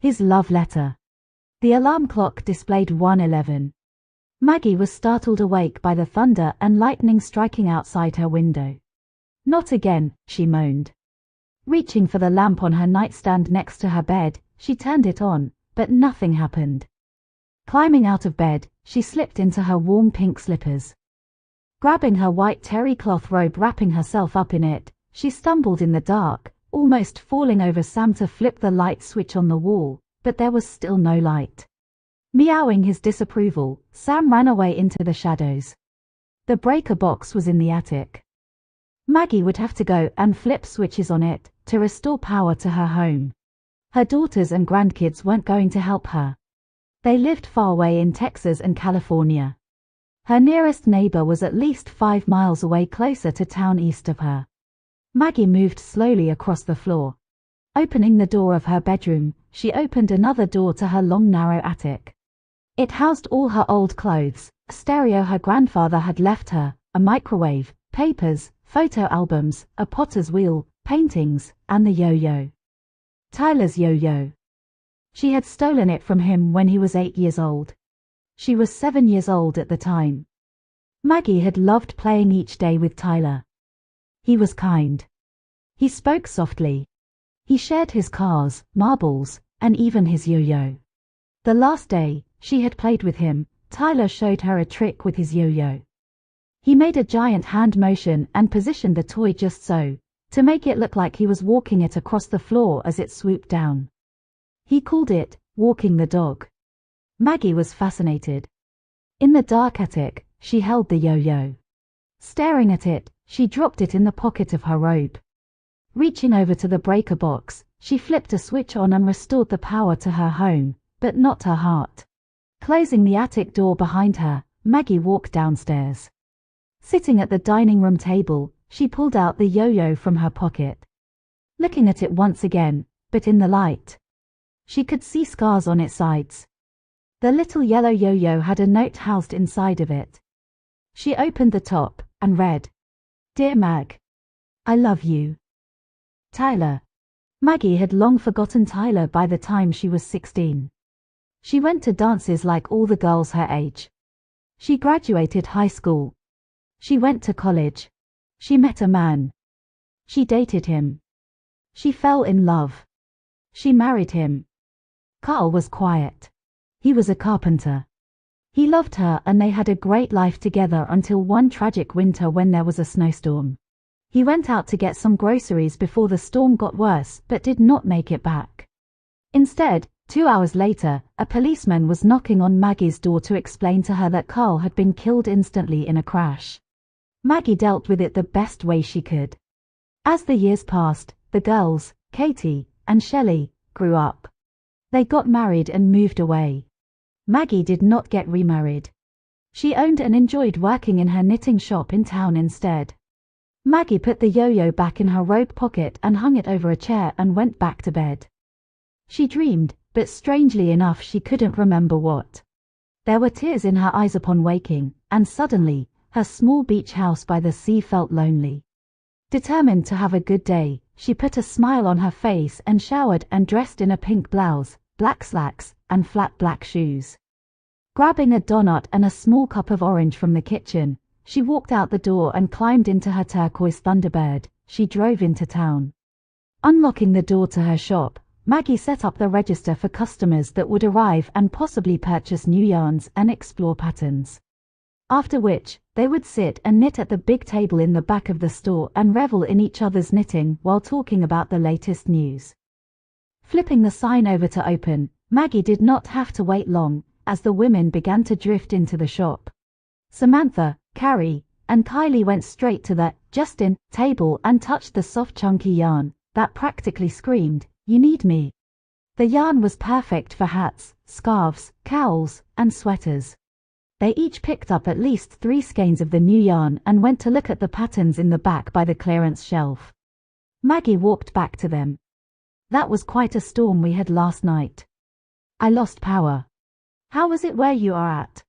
His love letter. The alarm clock displayed 1:11. Maggie was startled awake by the thunder and lightning striking outside her window. Not again, she moaned. Reaching for the lamp on her nightstand next to her bed, she turned it on, but nothing happened. Climbing out of bed, she slipped into her warm pink slippers. Grabbing her white terry cloth robe, wrapping herself up in it, she stumbled in the dark, almost falling over Sam to flip the light switch on the wall, but there was still no light. Meowing his disapproval, Sam ran away into the shadows. The breaker box was in the attic. Maggie would have to go and flip switches on it to restore power to her home. Her daughters and grandkids weren't going to help her. They lived far away in Texas and California. Her nearest neighbor was at least 5 miles away, closer to town east of her. Maggie moved slowly across the floor. Opening the door of her bedroom, she opened another door to her long narrow attic. It housed all her old clothes, a stereo her grandfather had left her, a microwave, papers, photo albums, a potter's wheel, paintings, and the yo-yo. Tyler's yo-yo. She had stolen it from him when he was 8 years old. She was 7 years old at the time. Maggie had loved playing each day with Tyler. He was kind. He spoke softly. He shared his cars, marbles, and even his yo-yo. The last day she had played with him, Tyler showed her a trick with his yo-yo. He made a giant hand motion and positioned the toy just so, to make it look like he was walking it across the floor as it swooped down. He called it, walking the dog. Maggie was fascinated. In the dark attic, she held the yo-yo. Staring at it, she dropped it in the pocket of her robe. Reaching over to the breaker box, she flipped a switch on and restored the power to her home, but not her heart. Closing the attic door behind her, Maggie walked downstairs. Sitting at the dining room table, she pulled out the yo-yo from her pocket. Looking at it once again, but in the light, she could see scars on its sides. The little yellow yo-yo had a note housed inside of it. She opened the top and read, "Dear Mag, I love you. Tyler." Maggie had long forgotten Tyler by the time she was 16. She went to dances like all the girls her age. She graduated high school. She went to college. She met a man. She dated him. She fell in love. She married him. Carl was quiet. He was a carpenter. He loved her and they had a great life together until one tragic winter when there was a snowstorm. He went out to get some groceries before the storm got worse but did not make it back. Instead, 2 hours later, a policeman was knocking on Maggie's door to explain to her that Carl had been killed instantly in a crash. Maggie dealt with it the best way she could. As the years passed, the girls, Katie and Shelley, grew up. They got married and moved away. Maggie did not get remarried. She owned and enjoyed working in her knitting shop in town instead. Maggie put the yo-yo back in her robe pocket and hung it over a chair and went back to bed. She dreamed, but strangely enough she couldn't remember what. There were tears in her eyes upon waking, and suddenly, her small beach house by the sea felt lonely. Determined to have a good day, she put a smile on her face and showered and dressed in a pink blouse, black slacks, and flat black shoes. Grabbing a donut and a small cup of orange from the kitchen, she walked out the door and climbed into her turquoise Thunderbird. She drove into town. Unlocking the door to her shop, Maggie set up the register for customers that would arrive and possibly purchase new yarns and explore patterns. After which, they would sit and knit at the big table in the back of the store and revel in each other's knitting while talking about the latest news. Flipping the sign over to open, Maggie did not have to wait long, as the women began to drift into the shop. Samantha, Carrie, and Kylie went straight to the just-in table and touched the soft chunky yarn that practically screamed, "You need me." The yarn was perfect for hats, scarves, cowls, and sweaters. They each picked up at least 3 skeins of the new yarn and went to look at the patterns in the back by the clearance shelf. Maggie walked back to them. "That was quite a storm we had last night. I lost power. How was it where you are at?"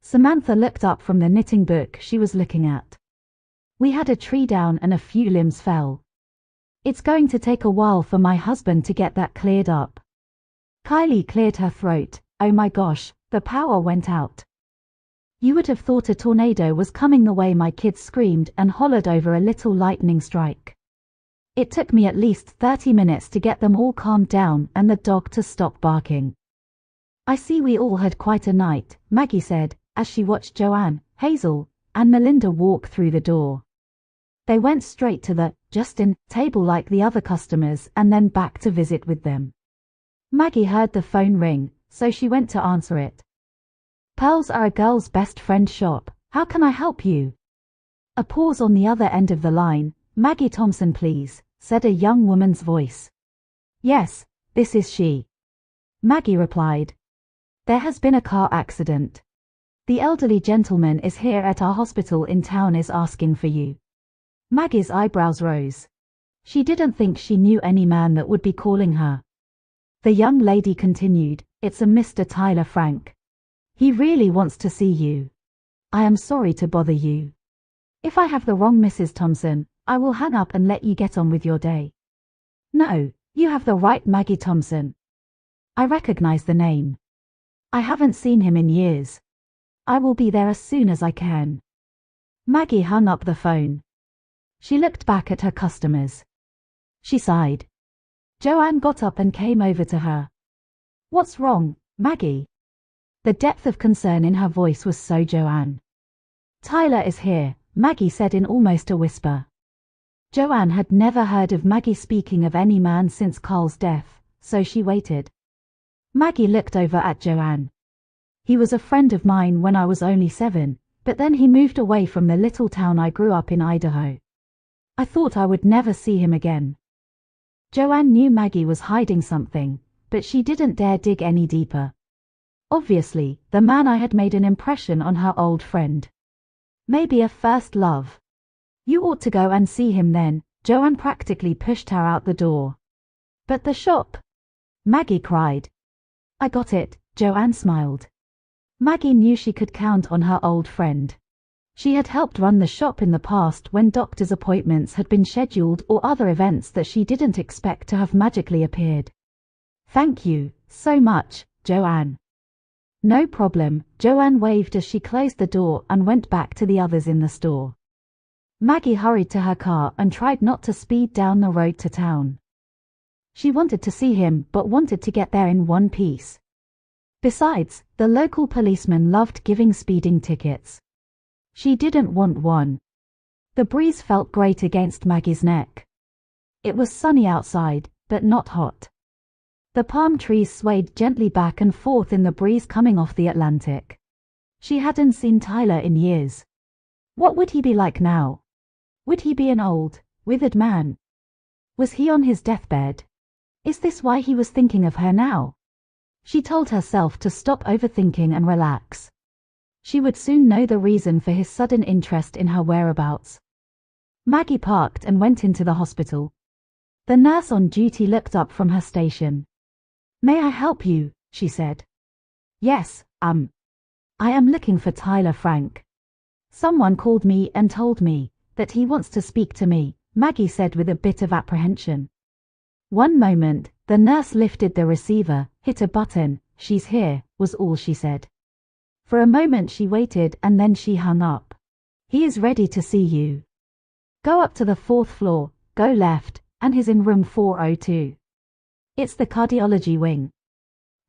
Samantha looked up from the knitting book she was looking at. "We had a tree down and a few limbs fell. It's going to take a while for my husband to get that cleared up." Kylie cleared her throat. Oh my gosh, the power went out. You would have thought a tornado was coming the way my kids screamed and hollered over a little lightning strike. It took me at least 30 minutes to get them all calmed down and the dog to stop barking. I see we all had quite a night, Maggie said, as she watched Joanne, Hazel, and Melinda walk through the door. They went straight to the Justin table like the other customers and then back to visit with them. Maggie heard the phone ring, so she went to answer it. Pearls are a girl's best friend shop. How can I help you? A pause on the other end of the line. Maggie Thompson, please, said a young woman's voice. Yes, this is she. Maggie replied. There has been a car accident. The elderly gentleman is here at our hospital in town is asking for you. Maggie's eyebrows rose. She didn't think she knew any man that would be calling her. The young lady continued, it's a Mr. Tyler Frank. He really wants to see you. I am sorry to bother you. If I have the wrong Mrs. Thompson, I will hang up and let you get on with your day. No, you have the right Maggie Thompson. I recognize the name. I haven't seen him in years. I will be there as soon as I can. Maggie hung up the phone. She looked back at her customers. She sighed. Joanne got up and came over to her. What's wrong, Maggie? The depth of concern in her voice was so Joanne. Tyler is here, Maggie said in almost a whisper. Joanne had never heard of Maggie speaking of any man since Carl's death, so she waited. Maggie looked over at Joanne. He was a friend of mine when I was only 7, but then he moved away from the little town I grew up in Idaho. I thought I would never see him again. Joanne knew Maggie was hiding something, but she didn't dare dig any deeper. Obviously, the man I had made an impression on her old friend. Maybe a first love. You ought to go and see him then. Joanne practically pushed her out the door. But the shop? Maggie cried. I got it, Joanne smiled. Maggie knew she could count on her old friend. She had helped run the shop in the past when doctor's appointments had been scheduled or other events that she didn't expect to have magically appeared. Thank you, so much, Joanne. No problem, Joanne waved as she closed the door and went back to the others in the store. Maggie hurried to her car and tried not to speed down the road to town. She wanted to see him but wanted to get there in one piece. Besides, the local policeman loved giving speeding tickets. She didn't want one. The breeze felt great against Maggie's neck. It was sunny outside, but not hot. The palm trees swayed gently back and forth in the breeze coming off the Atlantic. She hadn't seen Tyler in years. What would he be like now? Would he be an old, withered man? Was he on his deathbed? Is this why he was thinking of her now? She told herself to stop overthinking and relax. She would soon know the reason for his sudden interest in her whereabouts. Maggie parked and went into the hospital. The nurse on duty looked up from her station. May I help you? She said. Yes, I am looking for Tyler Frank. Someone called me and told me that he wants to speak to me, Maggie said with a bit of apprehension. One moment, the nurse lifted the receiver, hit a button. She's here, was all she said. For a moment she waited and then she hung up. He is ready to see you. Go up to the 4th floor, go left, and he's in room 402. It's the cardiology wing.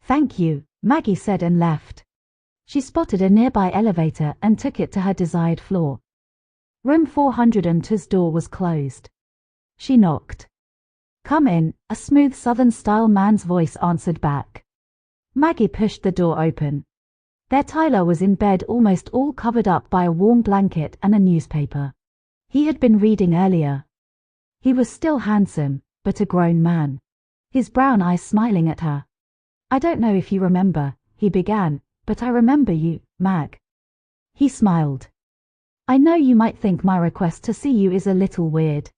Thank you, Maggie said and left. She spotted a nearby elevator and took it to her desired floor. Room 402's door was closed. She knocked. Come in, a smooth Southern-style man's voice answered back. Maggie pushed the door open. There Tyler was in bed almost all covered up by a warm blanket and a newspaper. He had been reading earlier. He was still handsome, but a grown man. His brown eyes smiling at her. I don't know if you remember, he began, but I remember you, Mag. He smiled. I know you might think my request to see you is a little weird.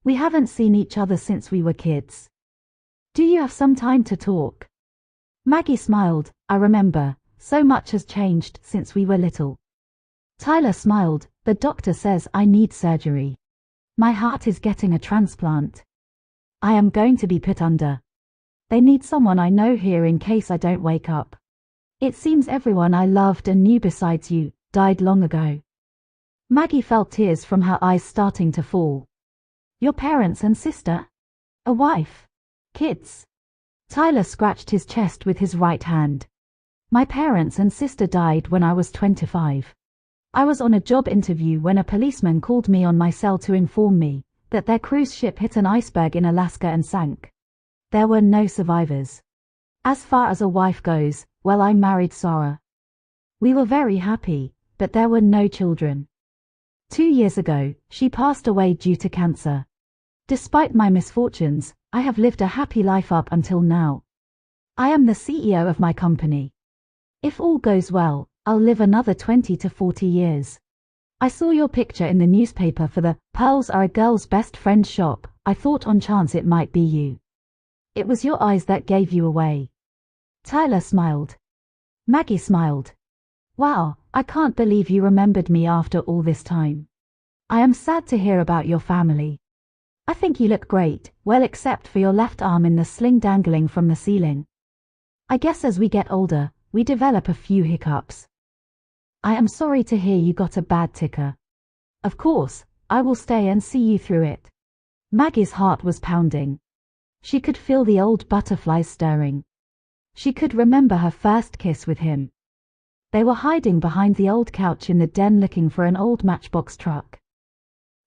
We haven't seen each other since we were kids. Do you have some time to talk? Maggie smiled. I remember, so much has changed since we were little. Tyler smiled. The doctor says I need surgery. My heart is getting a transplant. I am going to be put under. They need someone I know here in case I don't wake up. It seems everyone I loved and knew besides you died long ago. Maggie felt tears from her eyes starting to fall. Your parents and sister? A wife? Kids? Tyler scratched his chest with his right hand. My parents and sister died when I was 25. I was on a job interview when a policeman called me on my cell to inform me that their cruise ship hit an iceberg in Alaska and sank. There were no survivors. As far as a wife goes, well, I married Sarah. We were very happy, but there were no children. 2 years ago, she passed away due to cancer. Despite my misfortunes, I have lived a happy life up until now. I am the CEO of my company. If all goes well, I'll live another 20 to 40 years. I saw your picture in the newspaper for the Pearls Are a Girl's Best Friend shop. I thought on chance it might be you. It was your eyes that gave you away. Tyler smiled. Maggie smiled. Wow, I can't believe you remembered me after all this time. I am sad to hear about your family. I think you look great, well except for your left arm in the sling dangling from the ceiling. I guess as we get older, we develop a few hiccups. I am sorry to hear you got a bad ticker. Of course, I will stay and see you through it. Maggie's heart was pounding. She could feel the old butterflies stirring. She could remember her first kiss with him. They were hiding behind the old couch in the den looking for an old matchbox truck.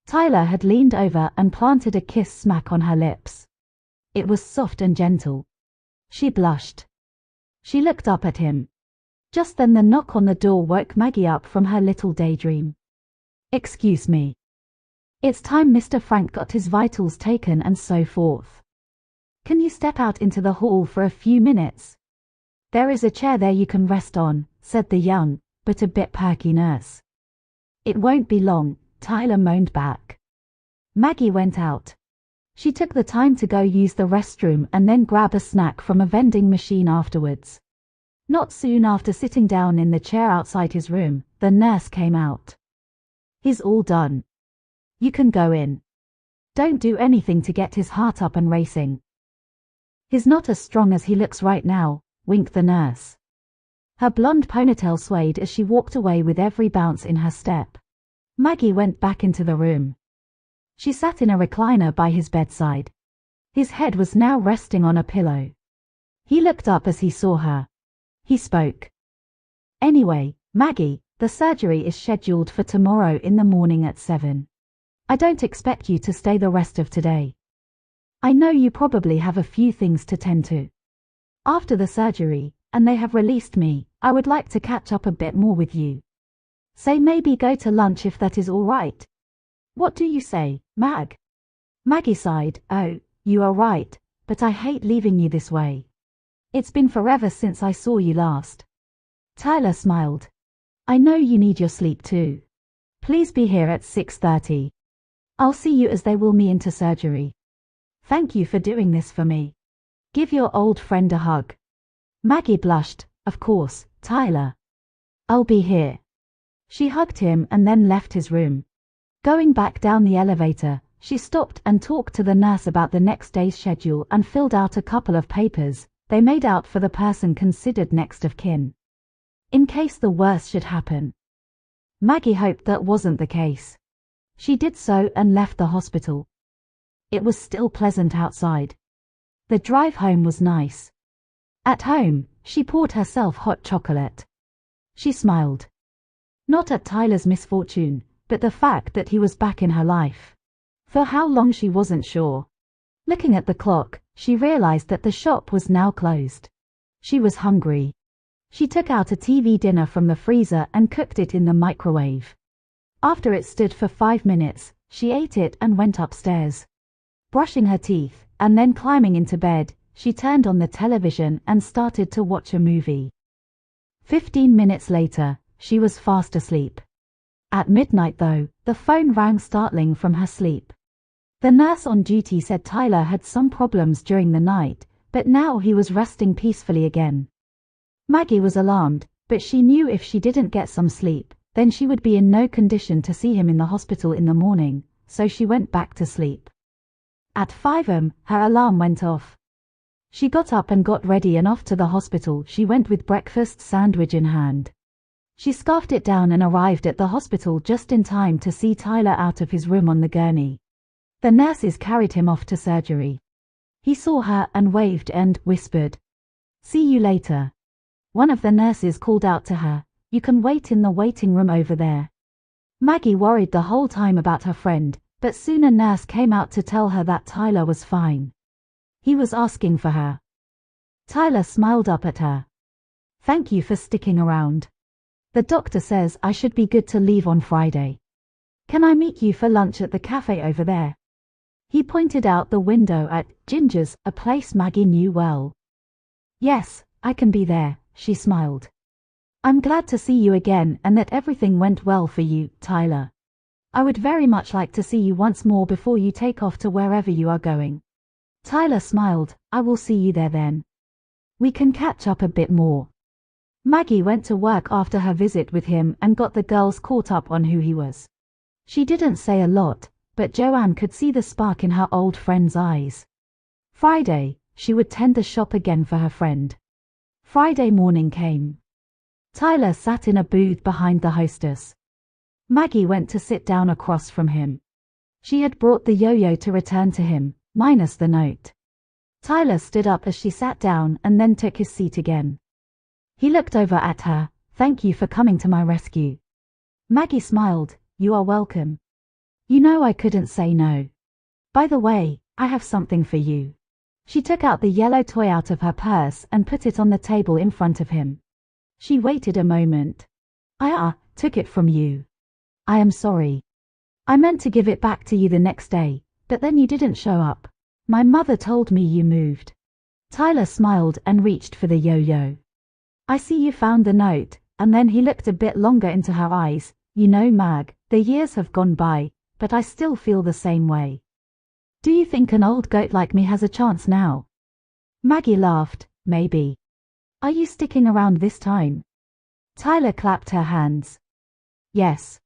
Tyler had leaned over and planted a kiss smack on her lips. It was soft and gentle. She blushed. She looked up at him. Just then the knock on the door woke Maggie up from her little daydream. Excuse me. It's time Mr. Frank got his vitals taken and so forth. Can you step out into the hall for a few minutes? There is a chair there you can rest on, said the young, but a bit perky nurse. It won't be long, Tyler moaned back. Maggie went out. She took the time to go use the restroom and then grab a snack from a vending machine afterwards. Not soon after sitting down in the chair outside his room, the nurse came out. He's all done. You can go in. Don't do anything to get his heart up and racing. He's not as strong as he looks right now, winked the nurse. Her blonde ponytail swayed as she walked away with every bounce in her step. Maggie went back into the room. She sat in a recliner by his bedside. His head was now resting on a pillow. He looked up as he saw her. He spoke. Anyway, Maggie, the surgery is scheduled for tomorrow in the morning at 7. I don't expect you to stay the rest of today. I know you probably have a few things to tend to. After the surgery, and they have released me, I would like to catch up a bit more with you. Say maybe go to lunch if that is all right. What do you say, Mag? Maggie sighed. Oh, you are right, but I hate leaving you this way. It's been forever since I saw you last. Tyler smiled. I know you need your sleep too. Please be here at 6:30. I'll see you as they will me into surgery. Thank you for doing this for me. Give your old friend a hug. Maggie blushed. Of course, Tyler. I'll be here. She hugged him and then left his room. Going back down the elevator, she stopped and talked to the nurse about the next day's schedule and filled out a couple of papers they made out for the person considered next of kin. In case the worst should happen. Maggie hoped that wasn't the case. She did so and left the hospital. It was still pleasant outside. The drive home was nice. At home, she poured herself hot chocolate. She smiled. Not at Tyler's misfortune, but the fact that he was back in her life. For how long she wasn't sure. Looking at the clock, she realized that the shop was now closed. She was hungry. She took out a TV dinner from the freezer and cooked it in the microwave. After it stood for 5 minutes, she ate it and went upstairs. Brushing her teeth, and then climbing into bed, she turned on the television and started to watch a movie. 15 minutes later, she was fast asleep. At midnight though, the phone rang startling from her sleep. The nurse on duty said Tyler had some problems during the night, but now he was resting peacefully again. Maggie was alarmed, but she knew if she didn't get some sleep, then she would be in no condition to see him in the hospital in the morning, so she went back to sleep. At 5 am, her alarm went off. She got up and got ready and off to the hospital she went with breakfast sandwich in hand. She scarfed it down and arrived at the hospital just in time to see Tyler out of his room on the gurney. The nurses carried him off to surgery. He saw her and waved and whispered, "See you later." One of the nurses called out to her, "You can wait in the waiting room over there." Maggie worried the whole time about her friend, but soon a nurse came out to tell her that Tyler was fine. He was asking for her. Tyler smiled up at her. "Thank you for sticking around. The doctor says I should be good to leave on Friday. Can I meet you for lunch at the cafe over there?" He pointed out the window at Ginger's, a place Maggie knew well. "Yes, I can be there," she smiled. "I'm glad to see you again and that everything went well for you, Tyler. I would very much like to see you once more before you take off to wherever you are going." Tyler smiled. "I will see you there then. We can catch up a bit more." Maggie went to work after her visit with him and got the girls caught up on who he was. She didn't say a lot, but Joanne could see the spark in her old friend's eyes. Friday, she would tend the shop again for her friend. Friday morning came. Tyler sat in a booth behind the hostess. Maggie went to sit down across from him. She had brought the yo-yo to return to him, minus the note. Tyler stood up as she sat down and then took his seat again. He looked over at her. "Thank you for coming to my rescue." Maggie smiled. "You are welcome. You know I couldn't say no. By the way, I have something for you." She took out the yellow toy out of her purse and put it on the table in front of him. She waited a moment. "I took it from you. I am sorry. I meant to give it back to you the next day, but then you didn't show up. My mother told me you moved." Tyler smiled and reached for the yo-yo. "I see you found the note," and then he looked a bit longer into her eyes. "You know, Mag, the years have gone by, but I still feel the same way. Do you think an old goat like me has a chance now?" Maggie laughed. "Maybe. Are you sticking around this time?" Tyler clapped her hands. "Yes.